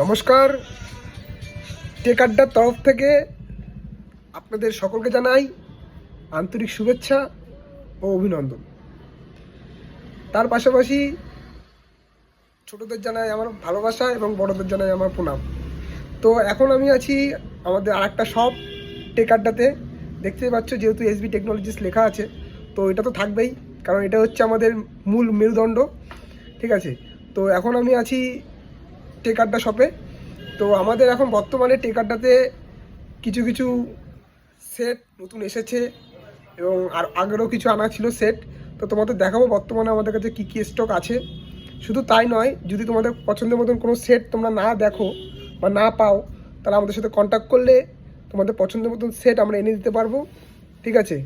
নমস্কার, টেক আড্ডার তরফ থেকে আপনাদের সকলকে জানাই আন্তরিক শুভেচ্ছা ও অভিনন্দন। তার পাশাপাশি ছোটদের জানাই আমার ভালোবাসা এবং বড়দের জানাই আমার প্রণাম। তো এখন আমি আছি আমাদের আরেকটা শপ টেক আড্ডাতে। দেখতেই পাচ্ছ, যেহেতু এসবি টেকনোলজিস লেখা আছে তো এটা তো থাকবেই, কারণ এটা হচ্ছে আমাদের মূল মেরুদণ্ড। ঠিক আছে, তো এখন আমি আছি টেক আড্ডা শপে। তো আমাদের এখন বর্তমানে টেক আড্ডাতে কিছু কিছু সেট নতুন এসেছে এবং আর আগেরও কিছু আনা ছিল সেট। তো তোমাদের দেখাবো বর্তমানে আমাদের কাছে কী কী স্টক আছে। শুধু তাই নয়, যদি তোমাদের পছন্দের মতন কোনো সেট তোমরা না দেখো বা না পাও, তাহলে আমাদের সাথে কন্ট্যাক্ট করলে তোমাদের পছন্দের মতন সেট আমরা এনে দিতে পারবো। ঠিক আছে,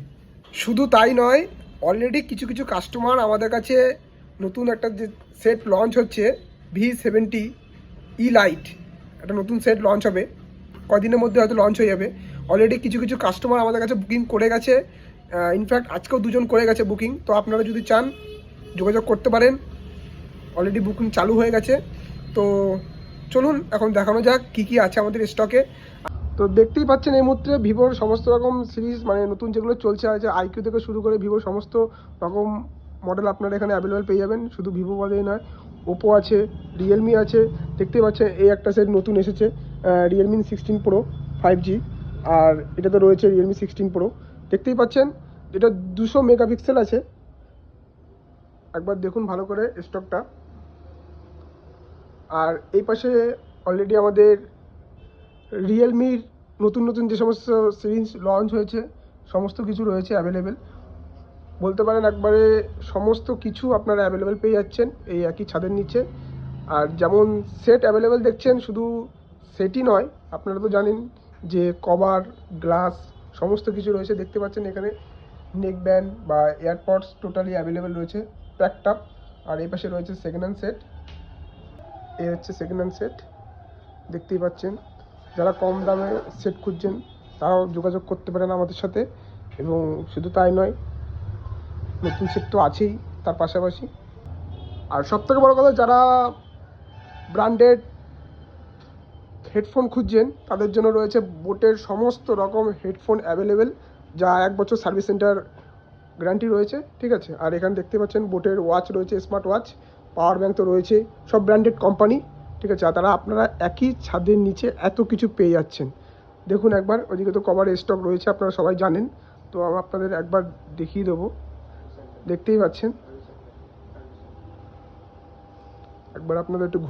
শুধু তাই নয়, অলরেডি কিছু কিছু কাস্টমার আমাদের কাছে নতুন একটা যে সেট লঞ্চ হচ্ছে V70 ই লাইট, একটা নতুন সেট লঞ্চ হবে, কদিনের মধ্যে হয়তো লঞ্চ হয়ে যাবে। অলরেডি কিছু কিছু কাস্টমার আমাদের কাছে বুকিং করে গেছে, ইনফ্যাক্ট আজকেও দুজন করে গেছে বুকিং। তো আপনারা যদি চান যোগাযোগ করতে পারেন, অলরেডি বুকিং চালু হয়ে গেছে। তো চলুন এখন দেখানো যাক কী কী আছে আমাদের স্টকে। তো দেখতেই পাচ্ছেন এই মুহূর্তে ভিভোর সমস্ত রকম সিরিজ, মানে নতুন যেগুলো চলছে আছে, আইকিউ থেকে শুরু করে ভিভোর সমস্ত রকম মডেল আপনারা এখানে অ্যাভেলেবেল পেয়ে যাবেন। শুধু ভিভো বলেই নয়, ওপো আছে, রিয়েলমি আছে। দেখতেই পাচ্ছেন এই একটা সেট নতুন এসেছে, রিয়েলমি 16 প্রো 5G, আর এটাতে রয়েছে রিয়েলমি 16 প্রো। দেখতেই পাচ্ছেন এটা 200 মেগাপিক্সেল আছে। একবার দেখুন ভালো করে স্টকটা। আর এই পাশে অলরেডি আমাদের রিয়েলমির নতুন নতুন যে সমস্ত সিরিজ লঞ্চ হয়েছে সমস্ত কিছু রয়েছে অ্যাভেলেবেল। বলতে পারেন একবারে সমস্ত কিছু আপনারা অ্যাভেলেবেল পেয়ে যাচ্ছেন এই একই ছাদের নিচে। আর যেমন সেট অ্যাভেলেবেল দেখছেন, শুধু সেটই নয়, আপনারা তো জানেন যে কভার, গ্লাস সমস্ত কিছু রয়েছে। দেখতে পাচ্ছেন এখানে নেক ব্যান্ড বা এয়ারপডস টোটালি অ্যাভেলেবেল রয়েছে, প্যাকড আপ। আর এই পাশে রয়েছে সেকেন্ড হ্যান্ড সেট, এ হচ্ছে সেকেন্ড হ্যান্ড সেট। দেখতেই পাচ্ছেন, যারা কম দামে সেট খুঁজছেন তারাও যোগাযোগ করতে পারেন আমাদের সাথে। এবং শুধু তাই নয়, নতুন সেট তো আছেই তার পাশাপাশি। আর সবথেকে বড় কথা, যারা ব্র্যান্ডেড হেডফোন খুঁজছেন তাদের জন্য রয়েছে বোটের সমস্ত রকম হেডফোন অ্যাভেলেবেল, যা 1 বছর সার্ভিস সেন্টার গ্যারান্টি রয়েছে। ঠিক আছে, আর এখানে দেখতে পাচ্ছেন বোটের ওয়াচ রয়েছে, স্মার্ট ওয়াচ, পাওয়ার ব্যাঙ্ক তো রয়েছে, সব ব্র্যান্ডেড কোম্পানি। ঠিক আছে, আর তারা আপনারা একই ছাদের নিচে এত কিছু পেয়ে যাচ্ছেন। দেখুন একবার, ওইদিকে তো কভার স্টক রয়েছে, আপনারা সবাই জানেন। তো আমি আপনাদের একবার দেখিয়ে দেবো, দেখতেই পাচ্ছেন। একবার আপনাদের একটু